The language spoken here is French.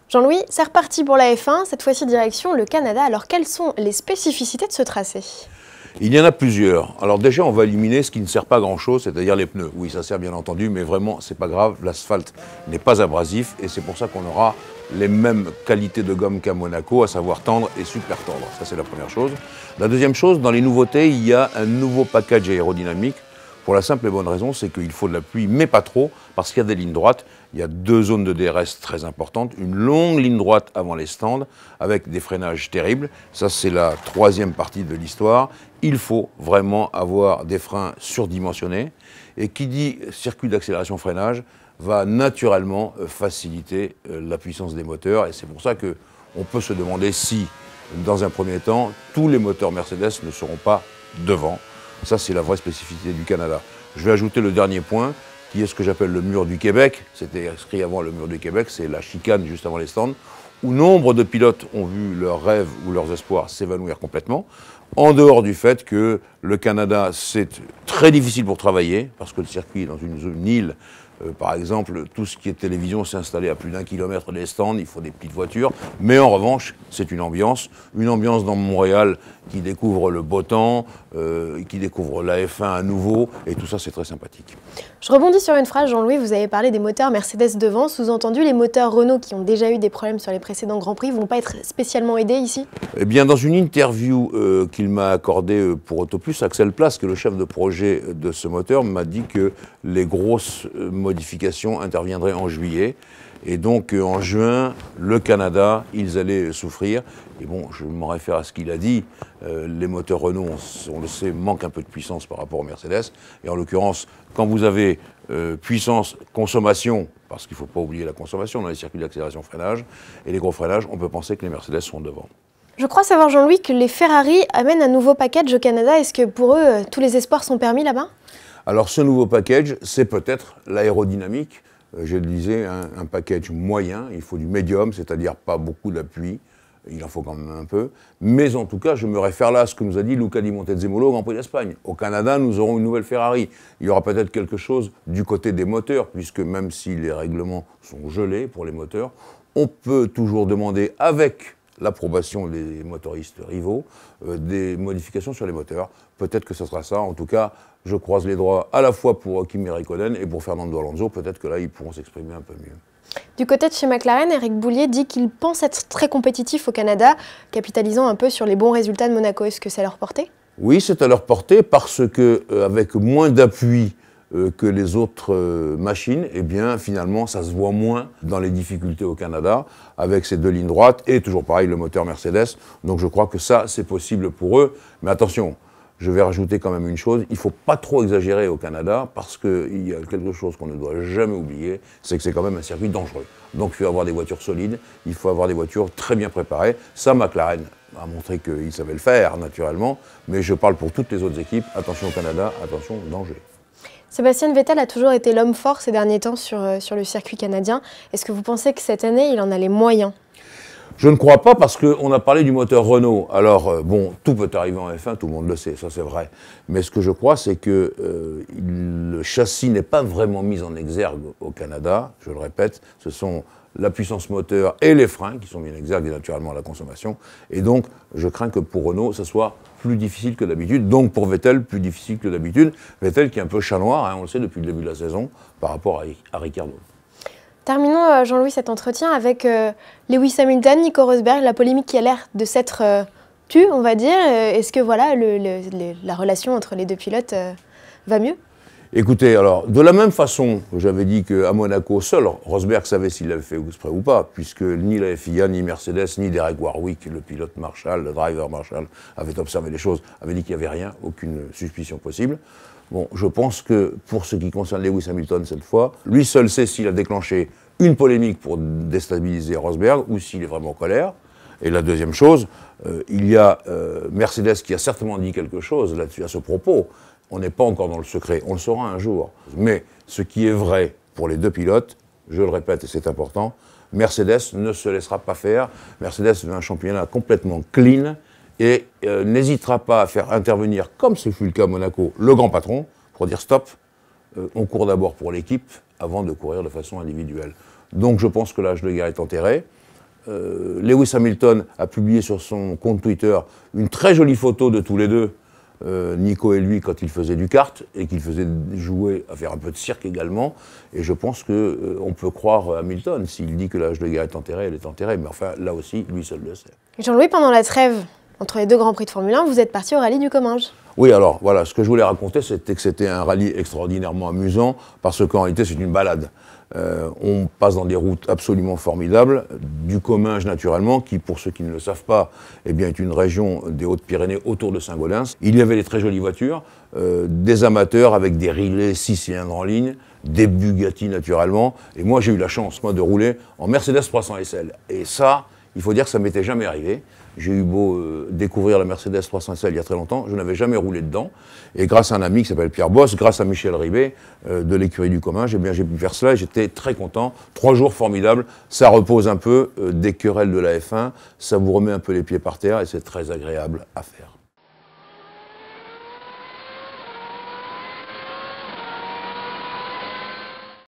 Jean-Louis, c'est reparti pour la F1, cette fois-ci direction le Canada. Alors quelles sont les spécificités de ce tracé? Il y en a plusieurs. Alors déjà, on va éliminer ce qui ne sert pas à grand-chose, c'est-à-dire les pneus. Oui, ça sert bien entendu, mais vraiment, c'est pas grave. L'asphalte n'est pas abrasif et c'est pour ça qu'on aura les mêmes qualités de gomme qu'à Monaco, à savoir tendre et super tendre. Ça, c'est la première chose. La deuxième chose, dans les nouveautés, il y a un nouveau package aérodynamique. Pour la simple et bonne raison, c'est qu'il faut de l'appui, mais pas trop, parce qu'il y a des lignes droites. Il y a deux zones de DRS très importantes, une longue ligne droite avant les stands, avec des freinages terribles. Ça, c'est la troisième partie de l'histoire. Il faut vraiment avoir des freins surdimensionnés. Et qui dit circuit d'accélération-freinage va naturellement faciliter la puissance des moteurs. Et c'est pour ça qu'on peut se demander si, dans un premier temps, tous les moteurs Mercedes ne seront pas devant. Ça, c'est la vraie spécificité du Canada. Je vais ajouter le dernier point, qui est ce que j'appelle le mur du Québec. C'était inscrit avant le mur du Québec, c'est la chicane juste avant les stands, où nombre de pilotes ont vu leurs rêves ou leurs espoirs s'évanouir complètement, en dehors du fait que le Canada, c'est très difficile pour travailler, parce que le circuit est dans une île. Par exemple, tout ce qui est télévision s'est installé à plus d'1 kilomètre des stands, il faut des petites voitures. Mais en revanche, c'est une ambiance dans Montréal qui découvre le beau temps, qui découvre la F1 à nouveau, et tout ça, c'est très sympathique. Je rebondis sur une phrase, Jean-Louis, vous avez parlé des moteurs Mercedes devant, sous-entendu les moteurs Renault qui ont déjà eu des problèmes sur les précédents Grands Prix, ne vont pas être spécialement aidés ici? Eh bien, dans une interview qu'il m'a accordée pour Autoplus, Axel Place, qui est le chef de projet de ce moteur, m'a dit que les grosses modifications interviendraient en juillet. Et donc, en juin, le Canada, ils allaient souffrir. Et bon, je m'en réfère à ce qu'il a dit. Les moteurs Renault, on le sait, manquent un peu de puissance par rapport aux Mercedes. Et en l'occurrence, quand vous avez puissance, consommation, parce qu'il ne faut pas oublier la consommation dans les circuits d'accélération-freinage, et les gros freinages, on peut penser que les Mercedes sont devant. Je crois savoir, Jean-Louis, que les Ferrari amènent un nouveau package au Canada. Est-ce que pour eux, tous les espoirs sont permis là-bas? Alors, ce nouveau package, c'est peut-être l'aérodynamique. Je le disais, un package moyen, il faut du médium, c'est-à-dire pas beaucoup d'appui, il en faut quand même un peu. Mais en tout cas, je me réfère là à ce que nous a dit Luca Di Montezemolo au Grand Prix d'Espagne. Au Canada, nous aurons une nouvelle Ferrari. Il y aura peut-être quelque chose du côté des moteurs, puisque même si les règlements sont gelés pour les moteurs, on peut toujours demander, avec l'approbation des motoristes rivaux, des modifications sur les moteurs. Peut-être que ce sera ça. En tout cas, je croise les doigts à la fois pour Kimi Räikkönen et pour Fernando Alonso. Peut-être que là, ils pourront s'exprimer un peu mieux. Du côté de chez McLaren, Eric Boulier dit qu'il pense être très compétitif au Canada, capitalisant un peu sur les bons résultats de Monaco. Est-ce que c'est à leur portée? Oui, c'est à leur portée parce que avec moins d'appui que les autres machines, eh bien, finalement, ça se voit moins dans les difficultés au Canada, avec ces deux lignes droites, et toujours pareil, le moteur Mercedes. Donc je crois que ça, c'est possible pour eux. Mais attention, je vais rajouter quand même une chose, il ne faut pas trop exagérer au Canada, parce qu'il y a quelque chose qu'on ne doit jamais oublier, c'est que c'est quand même un circuit dangereux. Donc il faut avoir des voitures solides, il faut avoir des voitures très bien préparées. Ça, McLaren a montré qu'il savait le faire, naturellement, mais je parle pour toutes les autres équipes, attention au Canada, attention au danger. Sébastien Vettel a toujours été l'homme fort ces derniers temps sur le circuit canadien. Est-ce que vous pensez que cette année, il en a les moyens? Je ne crois pas, parce qu'on a parlé du moteur Renault. Alors, bon, tout peut arriver en F1, tout le monde le sait, ça c'est vrai. Mais ce que je crois, c'est que le châssis n'est pas vraiment mis en exergue au Canada. Je le répète, ce sont la puissance moteur et les freins qui sont mis en exergue, et naturellement la consommation. Et donc, je crains que pour Renault, ce soit plus difficile que d'habitude. Donc pour Vettel, plus difficile que d'habitude. Vettel qui est un peu chat noir, hein, on le sait depuis le début de la saison, par rapport à Ricciardo. Terminons, Jean-Louis, cet entretien avec Lewis Hamilton, Nico Rosberg, la polémique qui a l'air de s'être tue, on va dire. Est-ce que voilà, la relation entre les deux pilotes va mieux? Écoutez, alors, de la même façon, j'avais dit qu'à Monaco, seul Rosberg savait s'il l'avait fait exprès ou pas, puisque ni la FIA, ni Mercedes, ni Derek Warwick, le pilote Marshall, le driver Marshall, avait observé les choses, avait dit qu'il n'y avait rien, aucune suspicion possible. Bon, je pense que pour ce qui concerne Lewis Hamilton cette fois, lui seul sait s'il a déclenché une polémique pour déstabiliser Rosberg ou s'il est vraiment en colère. Et la deuxième chose, il y a Mercedes qui a certainement dit quelque chose là-dessus à ce propos. On n'est pas encore dans le secret, on le saura un jour. Mais ce qui est vrai pour les deux pilotes, je le répète et c'est important, Mercedes ne se laissera pas faire. Mercedes veut un championnat complètement clean et n'hésitera pas à faire intervenir, comme ce fut le cas à Monaco, le grand patron, pour dire stop, on court d'abord pour l'équipe avant de courir de façon individuelle. Donc je pense que l'âge de guerre est enterré. Lewis Hamilton a publié sur son compte Twitter une très jolie photo de tous les deux, Nico et lui, quand ils faisaient du kart et qu'ils faisaient jouer, à faire un peu de cirque également. Et je pense qu'on peut croire Hamilton. S'il dit que l'âge de guerre est enterré, elle est enterrée. Mais enfin, là aussi, lui seul le sait. Jean-Louis, pendant la trêve entre les deux Grands Prix de Formule 1, vous êtes parti au rallye du Comminges. Oui, alors voilà, ce que je voulais raconter, c'était que c'était un rallye extraordinairement amusant, parce qu'en réalité, c'est une balade. On passe dans des routes absolument formidables, du Comminges naturellement, qui, pour ceux qui ne le savent pas, eh bien, est une région des Hautes-Pyrénées autour de Saint-Gaudens. Il y avait des très jolies voitures, des amateurs avec des Riley 6 cylindres en ligne, des Bugatti naturellement, et moi j'ai eu la chance, moi, de rouler en Mercedes 300 SL. Et ça, il faut dire que ça ne m'était jamais arrivé. J'ai eu beau découvrir la Mercedes 300 SL il y a très longtemps, je n'avais jamais roulé dedans. Et grâce à un ami qui s'appelle Pierre Bosse, grâce à Michel Ribet de l'écurie du Comminges, eh bien j'ai pu faire cela et j'étais très content. 3 jours formidables, ça repose un peu des querelles de la F1, ça vous remet un peu les pieds par terre et c'est très agréable à faire.